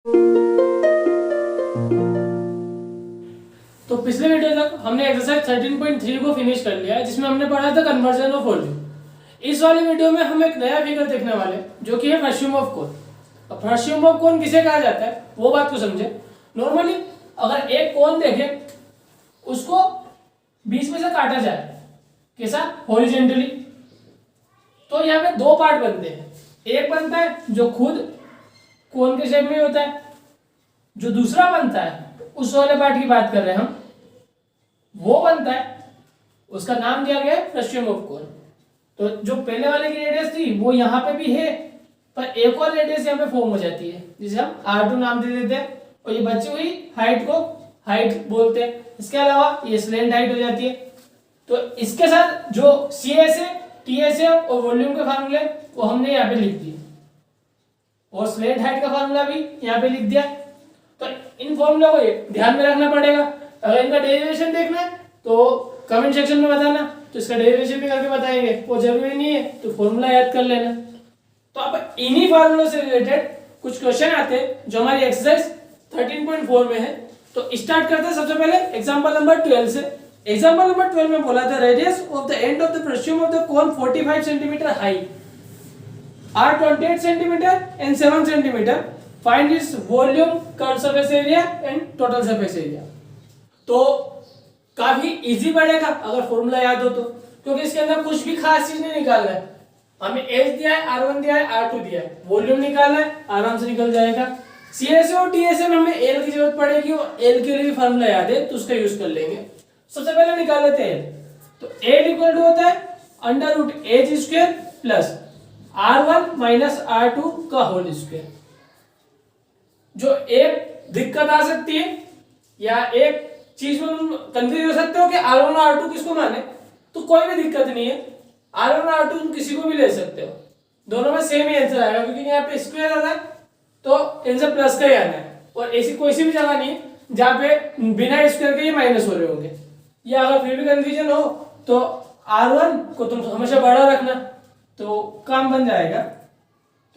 तो पिछले वीडियो तक हमने एक्सरसाइज 13.3 को फिनिश कर लिया है, जिसमें हमने पढ़ा था कन्वर्जन ऑफ वॉल्यूम। इस वाले वीडियो में हम एक नया फिगर देखने वाले हैं, जो कि है फ्रस्यूम ऑफ कोण। अब फ्रस्यूम ऑफ कोण किसे कहा जाता है वो बात को समझे। नॉर्मली अगर एक कोण देखे, उसको बीच में से काटा जाए, कैसा, हॉरिजॉन्टली, तो यहाँ पे दो पार्ट बनते हैं। एक बनता है जो खुद कोण के शेप में होता है, जो दूसरा बनता है उस वाले पार्ट की बात कर रहे हैं हम, वो बनता है, उसका नाम दिया गया है फ्रस्यूम ऑफ कोण। तो जो पहले वाले की रेडियस थी वो यहाँ पे भी है, पर एक और रेडियस यहाँ पे फॉर्म हो जाती है, जिसे हम R2 नाम दे देते हैं, और ये बची हुई हाइट को हाइट बोलते हैं। इसके अलावा ये स्लैंट हाइट हो जाती है। तो इसके साथ जो CS है, TS है और वॉल्यूम के फार्मूले वो हमने यहाँ पे लिख दिए, और स्लैंट हाइट का फार्मूला भी यहाँ पे लिख दिया। तो इन फॉर्मूला को ध्यान में रखना पड़ेगा। अगर इनका डेरिवेशन देखना है तो कमेंट सेक्शन में बताना, तो इसका डेरिवेशन भी करके बताएंगे, वो जरूरी नहीं है, तो फॉर्मूला याद कर लेना। तो अब इन्हीं फार्मूलों से रिलेटेड कुछ क्वेश्चन आते हैं जो हमारी एक्सरसाइज 13.4 में है। तो स्टार्ट करते हैं सबसे पहले एग्जांपल नंबर 12 से। एग्जांपल नंबर 12 में बोला था radius of the end of the frustum of the cone 45 centimetre high are 28 centimeter and 7 centimeter. Find its volume, curved surface area and total surface area. तो काफी इजी पड़ेगा अगर formula याद हो तो, क्योंकि इसके अंदर कुछ भी खास चीज नहीं निकालना है। हमें H दिया है, R1 दिया है, R2 दिया है, वॉल्यूम निकालना है, आराम से निकल जाएगा। CS और TS में हमें L की जरूरत पड़ेगी, और L के लिए भी फॉर्मूला याद है तो उसका यूज कर लेंगे। सबसे पहले निकाल लेते हैं L। तो L इक्वल टू होता है √H² plus R1 minus R2 का होल स्क्वायर। जो एक दिक्कत आ सकती है या एक चीज में तुम कंफ्यूज हो सकते हो कि R1 और R2 किसको माने, तो कोई भी दिक्कत नहीं है। R1 और R2 तुम किसी को भी ले सकते हो, दोनों में सेम ही आंसर आएगा, क्योंकि यहाँ पे स्क्वायर आ रहा है तो आंसर प्लस का ही आना है। और ऐसी कोई सी भी जगह नहीं है जहाँ पे बिना स्क्वायर के ये माइनस हो रहे होंगे। या अगर फिर भी कंफ्यूजन हो तो R1 को तुम हमेशा बड़ा रखना, तो काम बन जाएगा।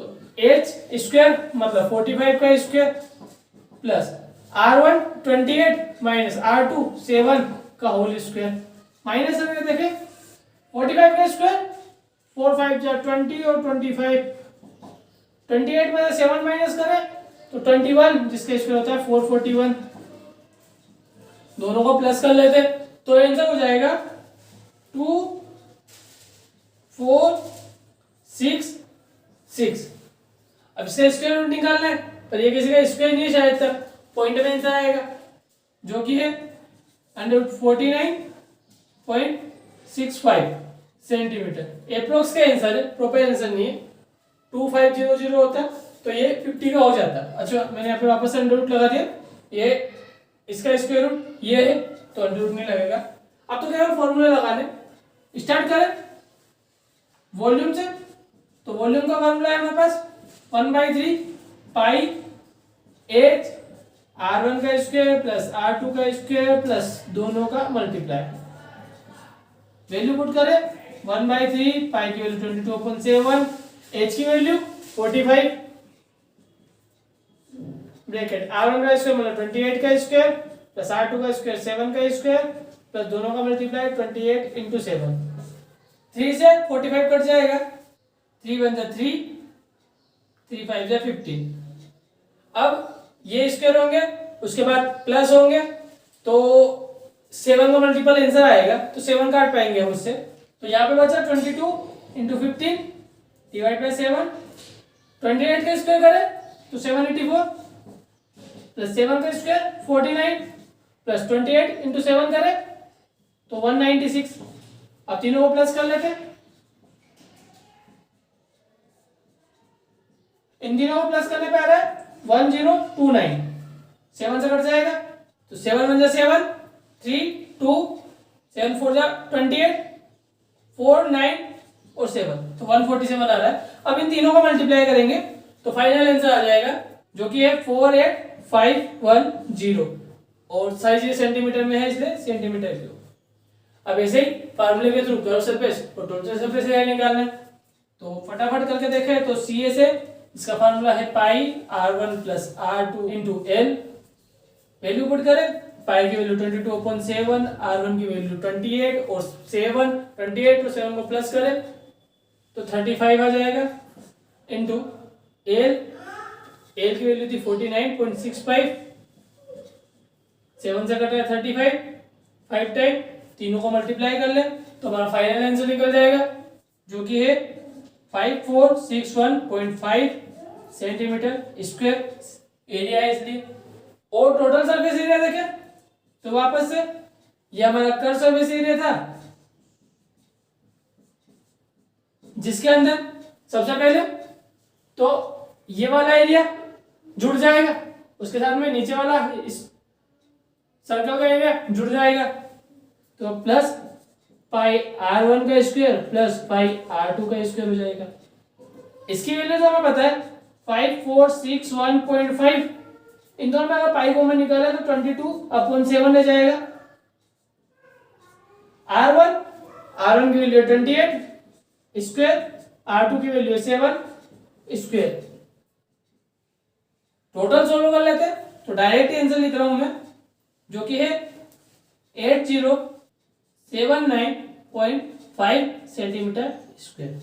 तो H² मतलब 45 का square plus R1 28 minus R2 7 का होल स्क्वायर। माइनस में देखें 45 का स्क्वायर 4 5 जा 20 और 25, 28 में 7 माइनस करें तो 21, जिसका स्क्वायर होता है 441। दोनों को प्लस कर लेते तो आंसर हो जाएगा 2 4 6 6। अब इससे स्क्वायर रूट निकालना है, पर ये किसी का स्क्वायर नहीं है शायद तक, पॉइंट में आंसर आएगा जो कि है 149.65 सेंटीमीटर। एप्रोक्स का आंसर है, प्रॉपर आंसर नहीं है। 2500 होता तो ये 50 का हो जाता। अच्छा, मैंने यहाँ पे वापस अंडर रूट लगा दिया, ये इसका स्क्वायर रूट ये है तो अंडर रूट नहीं लगेगा। अब तो केवल फॉर्मूला लगाने। स्टार्ट करें वॉल्यूम से। तो वॉल्यूम का फॉर्मूला है हमारे पास 1/3 पाई H R1 का स्क्वायर प्लस R2 का स्क्वायर प्लस दोनों का मल्टीप्लाई। वैल्यू पुट करें 1/3 पाई की वैल्यू 22/7, H की वैल्यू 45, ब्रैकेट R1 का स्क्वायर मतलब 28 का स्क्वायर प्लस R2 का स्क्वायर 7 का स्क्वायर प्लस दोनों का मल्टीप्लाई 28 × 7। 3 से 45 कट जाएगा, 3 × 3, 3 5 जा 15। अब ये स्क्वायर होंगे, उसके बाद प्लस होंगे, तो 7 का मल्टीपल आंसर आएगा, तो 7 काट पाएंगे हम उससे। तो यहाँ पे बचा 22 × 15 डिवाइड बाय 7। 28 का स्क्वायर करें तो 784 प्लस 7 का स्क्वायर 49 प्लस 28 × 7 करें तो 196। अब तीनों को प्लस कर लेते हैं, इन तीनों को प्लस करने पे आ रहा है 1029। 7 से कट जाएगा तो 7 1 जा 7, 3 2 7 4 जा 28, 4 9 और 7, तो 147 आ रहा है। अब इन तीनों को मल्टीप्लाई करेंगे तो फाइनल आंसर आ जाएगा जो कि है 48510, और साइज ये सेंटीमीटर में है इसलिए सेंटीमीटर क्यूब। अब ऐसे ही फार्मूले के थ्रू कर्व सरफेस और टोटल सरफेस एरिया निकालना है। तो फटाफट करके देखें तो CS है इसका फार्मूला है पाई r1 plus r2 into L. Value put करें, पाई की वैल्यू 22/7, r1 की वैल्यू 28 और 28 और 7 को प्लस करें तो 35 आ जाएगा इंटू एल की वैल्यू थी 49.65, 7 से कटेगा 35, 5 टाइम तीनों को मल्टीप्लाई कर ले तो हमारा फाइनल आंसर निकल जाएगा जो कि है 5461.5 सेंटीमीटर स्क्वायर एरिया है इसलिए। और टोटल सरफेस एरिया देखें तो वापस से ये हमारा कर्व सरफेस एरिया था जिसके अंदर सबसे पहले तो ये वाला एरिया जुड़ जाएगा, उसके साथ में नीचे वाला इस सर्कल का एरिया जुड़ जाएगा तो प्लस पाई r1 का स्क्वायर प्लस पाई r2 का स्क्वायर हो जाएगा। इसकी वैल्यू तो हमें पता है 5461.5, इन दोनों में अगर पाई को मैं निकाला तो 22/7 रह जाएगा। r1 की वैल्यू 28 स्क्वायर, r2 की वैल्यू 7 स्क्वायर। टोटल सोल्व कर लेते हैं तो डायरेक्ट आंसर लिख रहा हूं मैं जो कि है 8079.5 सेंटीमीटर स्क्वायर।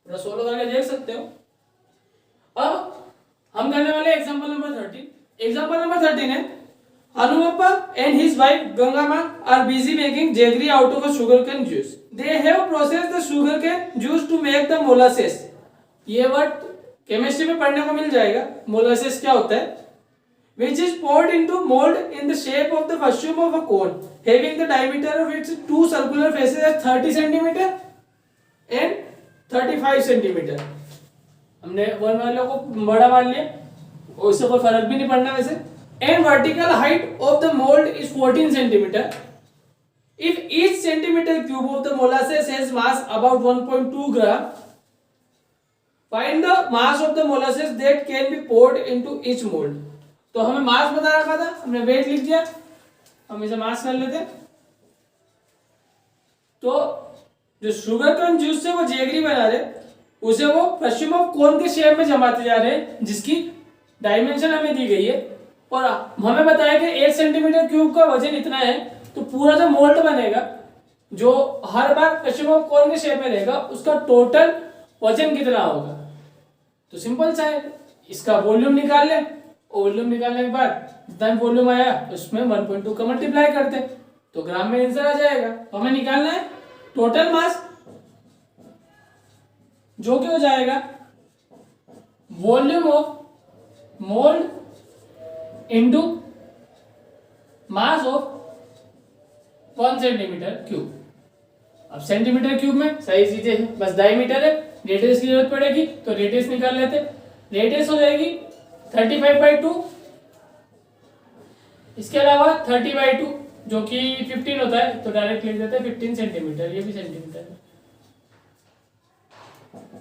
थोड़ा सोल्व करके देख सकते हो। अब हम करने वाले एग्जांपल नंबर 13। एग्जांपल नंबर 13 है Hanumappa and his wife Gangama are busy making jaggery out of a sugarcane juice. They have processed the sugarcane juice to make the molasses. ये वर्ड केमिस्ट्री में पढ़ने को मिल जाएगा। मोलासेस क्या होता है? Which is poured into mold in the shape of the mushroom of a cone, having the diameter of its two circular faces as 30 cm and 35 cm. हमने one वालों को बड़ा मान लिया, उससे कोई फर्क भी नहीं पड़ना वैसे। And vertical height of the mold is 14 cm. If each centimeter cube of the molasses has mass about 1.2 gram, find the mass of the molasses that can be poured into each mold. तो हमें मास बता रखा था, हमने wait लिख दिया, हम इसे मास कर लेते। तो जो शुगर केन जूस से वो जेगरी बना रहे उसे वो पश्चिम ऑफ कोन के शेप में जमाते जा रहे हैं जिसकी डायमेंशन हमें दी गई है और हमें बताया कि 1 सेंटीमीटर क्यूब का वजन इतना है। तो पूरा जो मोल्ड बनेगा जो हर बार पश्चिम ऑफ कोन के शेप में रहेगा उसका टोटल वजन कितना होगा। तो सिंपल सा है, इसका वॉल्यूम निकाल लें, वॉल्यूम निकालने के बाद जितना वॉल्यूम आया उसमें 1.2 का मल्टीप्लाई करते तो ग्राम में आंसर आ जाएगा। तो हमें निकालना है टोटल मास जो कि हो जाएगा volume of mould into mass of 1 centimetre cube. अब सेंटीमीटर क्यूब में सही चीजें हैं, बस डायमीटर है, रेडियस की जरूरत पड़ेगी तो रेडियस निकाल लेते। रेडियस हो जाएगी 35/2, इसके अलावा 30/2 जो कि 15 होता है तो डायरेक्ट लिख देते हैं 15 सेंटीमीटर, ये भी सेंटीमीटर है।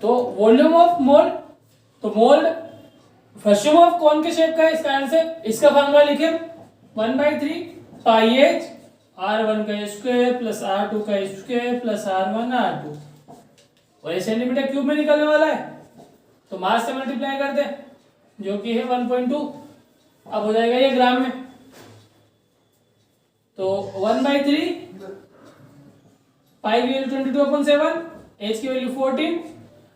तो वॉल्यूम ऑफ मोल्ड, तो मोल्ड पश्चिम ऑफ कौन के शेप का है इसका आंसर, इसका फार्मूला लिखे 1/3 पाई एच r1 का स्क्वायर प्लस r2 का स्क्वायर प्लस r1 r2 और ये सेंटीमीटर क्यूब में निकलने वाला है तो मास से मल्टीप्लाई कर दे जो कि है 1.2। अब हो जाएगा ये ग्राम में तो 1/3 पाई की वैल्यू 22/7, एच की वैल्यू 14,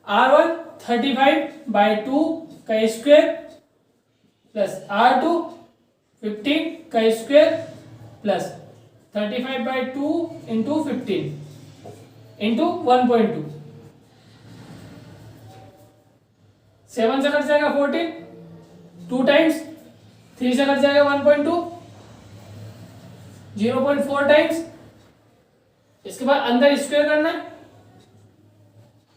r1 35/2 का स्क्वायर प्लस r2 15 का स्क्वायर प्लस 35/2 इंटू 15 इंटू 1.2, 7 से कट जाएगा 14, 2 टाइम्स, 3 से कट जाएगा 1.2, 0.4 टाइम्स। इसके बाद अंदर स्क्वायर करना है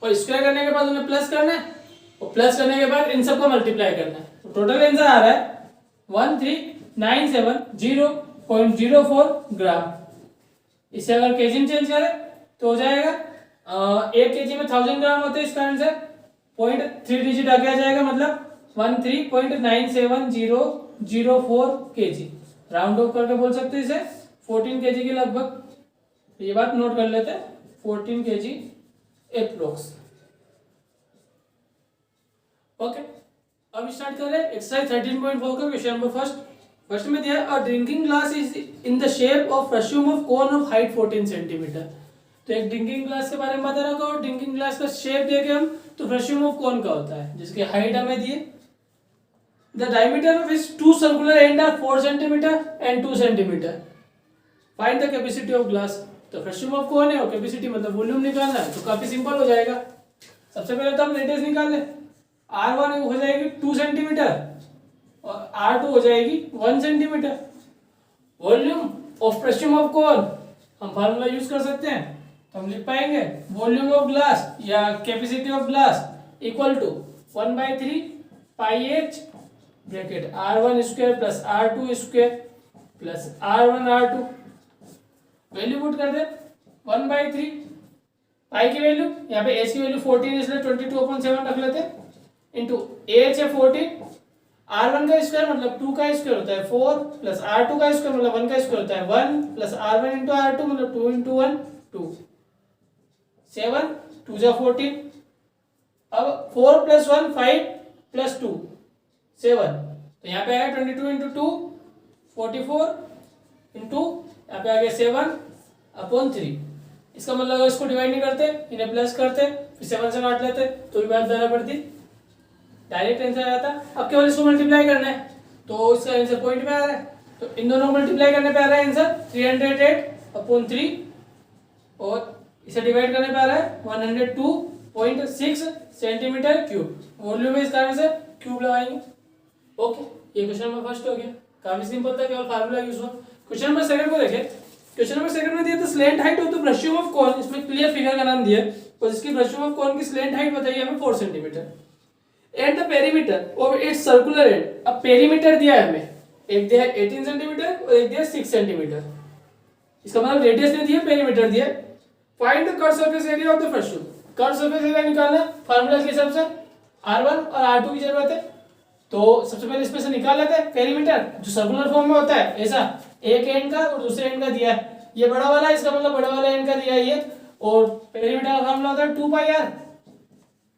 और स्क्वायर करने के बाद उन्हें प्लस करना है और प्लस करने के बाद इन सबको मल्टीप्लाई करना है। तो टोटल आंसर आ रहा है 13970.04 ग्राम। इसे अगर केजी में चेंज करें तो हो जाएगा 1 केजी में 1000 ग्राम होते हैं, इसका आंसर 0.3 डिजिट आगे आ जाएगा, मतलब 13.97004 केजी। राउंड ऑफ करके बोल सकते हैं इसे 14 केजी के लगभग। ये बात नोट कर लेते हैं 14 केजी एप्रोक्स। ओके, अब स्टार्ट करें एक्सरसाइज 13.4 का क्वेश्चन नंबर फर्स्ट में दिया a drinking glass is in the shape of frustum of cone of height 14 centimetre. तो एक ड्रिंकिंग ग्लास के बारे में बता रखा और ड्रिंकिंग ग्लास का शेप देखे हम तो फ्रस्यूम ऑफ कोन का होता है जिसकी हाइट हमें दिए। The diameter of is two circular end are 4 centimeter and 2 centimeter. Find the capacity of glass. तो फ्रस्यूम ऑफ कोन है और कैपेसिटी मतलब वॉल्यूम निकालना है तो काफी सिंपल हो जाएगा। सबसे पहले तो हम रेडियस निकाल लें। R1 हो जाएगी 2 सेंटीमीटर और R2 हो जाएगी 1 centimetre. Volume of frustum of cone हम फार्मूला यूज कर सकते हैं तो हम लिख पाएंगे वॉल्यूम ऑफ ग्लास या capacity of glass equal to 1/3 pi h bracket R1 square plus R2 square plus R1 R2। Value put कर दे 1/3 पाई की वैल्यू यहाँ पे h की वैल्यू 14 इसलिए 22/7 रख लेते हैं इंटू एच है 14। R1 का स्क्वायर मतलब 2 का स्क्वायर होता है 4 प्लस R2 का स्क्वायर मतलब 1 का स्क्वायर होता है 1 प्लस R1 इंटू R2 मतलब 2 इंटू 1 2 7 2 जा 14। अब 4 प्लस 1 5 प्लस 2 7 तो यहाँ पे आया 22 इंटू 2 44 इंटू यहाँ पे आ गया 7/3। इसका मतलब इसको डिवाइड नहीं करते इन्हें प्लस करते फिर 7 से काट लेते तो भी बात देना पड़ती डायरेक्ट आंसर आ जाता। अब केवल इसको मल्टीप्लाई करना है तो इसका आंसर पॉइंट में आ रहा है तो इन दोनों को मल्टीप्लाई करने पे आ रहा है आंसर 308/3 और इसे डिवाइड करने पे आ रहा है 102.6 सेंटीमीटर क्यूब। वॉल्यूम में इस कारण से क्यूब लगाएंगे। ओके, ये क्वेश्चन नंबर फर्स्ट हो गया। काफी सिंपल था, केवल फार्मूला यूज हुआ। क्वेश्चन नंबर सेकंड को देखें। क्वेश्चन नंबर सेकंड में दिया था slant height of the frustum of cone. इसमें क्लियर फिगर का नाम दिया और इसकी फ्रस्यूम ऑफ कोन की स्लैंट हाइट बताइए हमें 4 centimetre. At the perimeter of its circular and. अब पेरीमीटर दिया है हमें, एक दिया है 18 सेंटीमीटर और एक दिया है 6 सेंटीमीटर। इसका मतलब रेडियस नहीं दिया, पेरीमीटर दिया। Find the curve surface area of the frustum. Curve surface area निकालना फार्मूला के हिसाब से R1 और R2 की जरूरत है तो सबसे पहले इसमें से निकाल लेते हैं। पेरीमीटर जो सर्कुलर फॉर्म में होता है ऐसा एक एंड का और दूसरे एंड का दिया है, ये बड़ा वाला है इसका मतलब बड़ा वाला एंड का दिया है ये। और पेरीमीटर का फार्मूला होता है 2 पाई r।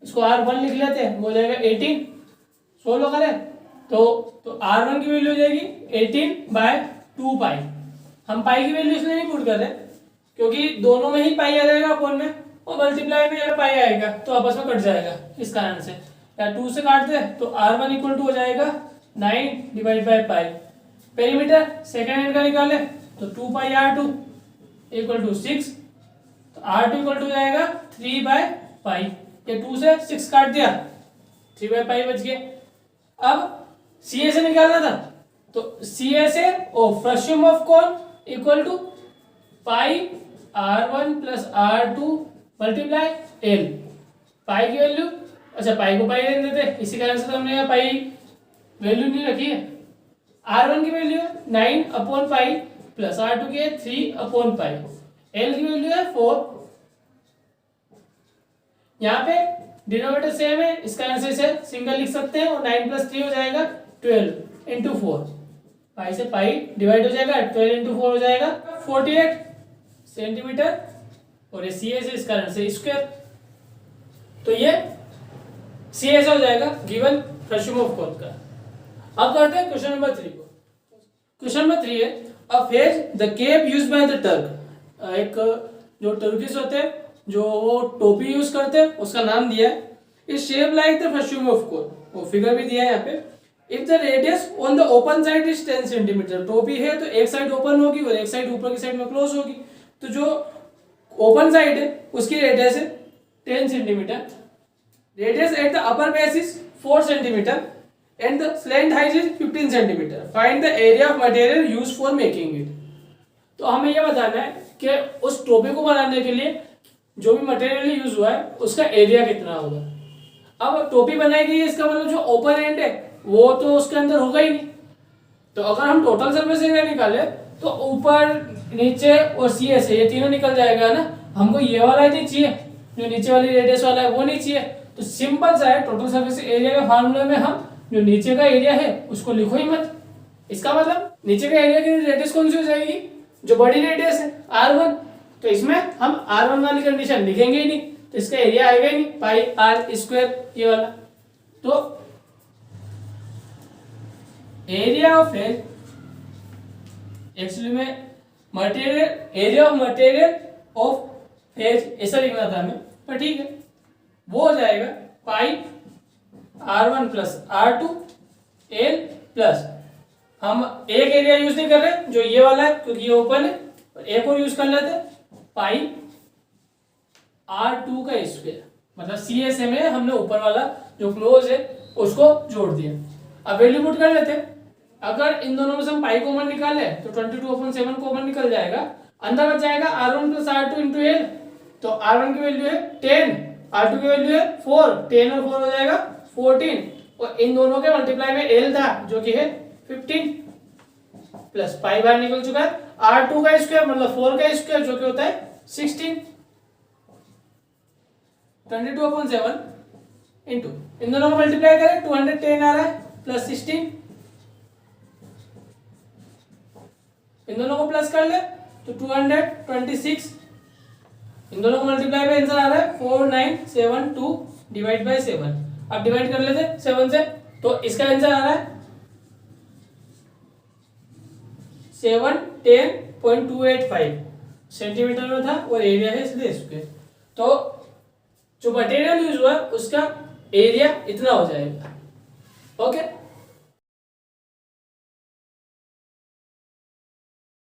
इसको R1 लिख लेते हैं, हो जाएगा 18। सोल्व करें तो R1 की वैल्यू हो जाएगी 18/2 पाई। हम पाई की वैल्यू इसलिए नहीं पुट कर रहे क्योंकि दोनों में ही पाई आ जाएगा अपॉन में और मल्टीप्लाई में अगर पाई आएगा तो आपस में कट जाएगा। इस कारण से या 2 से काट दे तो R1 इक्वल टू हो जाएगा 9/पाई। पेरीमीटर सेकेंड एंड का निकाले तो 2 पाई R2 इक्वल टू 6 तो R2 इक्वल टू हो जाएगा 3/पाई। ये 2 से 6 काट दिया 3/पाई बच गया। अब CA से निकालना था तो CA से frustum of cone equal to pi R1 plus R2 multiply L। पाई की वैल्यू, अच्छा पाई को पाई रहने देते, इसी कारण से तो हमने यहाँ पाई वैल्यू नहीं रखी है। R1 की वैल्यू है 9/पाई प्लस R2 की है 3/पाई। L की वैल्यू है 4। यहाँ पे डिनोमिनेटर सेम है इस कारण से इसे सिंगल लिख सकते हैं और 9 + 3 हो जाएगा 12 इंटू 4। पाई से पाई डिवाइड हो जाएगा 12 इंटू 4 हो जाएगा 48 सेंटीमीटर और ये CA से इस कारण से स्क्वायर। तो ये CA से हो जाएगा गिवन फ्रस्यूम ऑफ कोन का। अब करते हैं क्वेश्चन नंबर 3 को। क्वेश्चन नंबर 3 है a fez the cap used by the Turk. एक जो टर्किश होते हैं जो वो टोपी यूज करते हैं उसका नाम दिया है। इस shape like the frustum of cone, वो फिगर भी दिया है यहाँ पे। If the radius on the open side is 10 centimetre. टोपी है तो एक साइड ओपन होगी और एक साइड ऊपर की साइड में क्लोज होगी। तो जो ओपन साइड है उसकी रेडियस है 10 centimetre. Radius at the upper base is 4 centimeter and the slant height is 15 centimetre. Find the area of material used for making it. तो हमें यह बताना है कि उस टोपी को बनाने के लिए जो भी मटेरियल यूज हुआ है उसका एरिया कितना होगा। अब टोपी बनाई गई है इसका मतलब जो ओपन एंड है वो तो उसके अंदर होगा ही नहीं। तो अगर हम टोटल सरफेस एरिया निकाले तो ऊपर नीचे और CA से ये तीनों निकल जाएगा ना। हमको ये वाला ही नहीं चाहिए, जो नीचे वाली रेडियस वाला है वो नहीं चाहिए। तो सिंपल सा है, टोटल सरफेस एरिया के फार्मूले में हम जो नीचे का एरिया है उसको लिखो ही मत। इसका मतलब नीचे का एरिया की रेडियस कौन सी हो जाएगी, जो बड़ी रेडियस है R1। तो इसमें हम R1 वाली कंडीशन लिखेंगे ही नहीं तो इसका एरिया आएगा ही नहीं, पाई R स्क्वायर ये वाला। तो एरिया ऑफ फेज एक्चुअली में material area of material of phase ऐसा लिखना था हमें, पर ठीक है वो हो जाएगा पाई R1 plus R2 L plus, हम एक एरिया यूज नहीं कर रहे जो ये वाला है क्योंकि ये ओपन है, और एक और यूज कर लेते पाई R2 का स्क्वायर, मतलब CSM में हमने ऊपर वाला जो क्लोज है उसको जोड़ दिया। अब वैल्यू पुट कर लेते, अगर इन दोनों में से हम पाई कॉमन निकाले तो 22/7 कॉमन निकल जाएगा, अंदर बच जाएगा R1 plus R2 into L, तो R1 की वैल्यू है 10, R2 की वैल्यू है 4, 10 और 4 हो जाएगा 14, और इन दोनों के मल्टीप्लाई में L था जो कि है 15 प्लस पाई बाहर निकल चुका है, R2 का स्क्वायर मतलब 4 का स्क्वायर जो कि होता है 16, 22/7 इंटू इन दोनों को मल्टीप्लाई करें 210 आ रहा है प्लस 16, इन दोनों को प्लस कर ले तो 226, इन दोनों को मल्टीप्लाई में आंसर आ रहा है 4972 डिवाइड बाय 7। अब डिवाइड कर लेते 7 से, तो इसका आंसर आ रहा है 710.285 सेंटीमीटर में था और एरिया है इसलिए स्क्वायर, तो जो मटेरियल यूज हुआ उसका एरिया इतना हो जाएगा। ओके।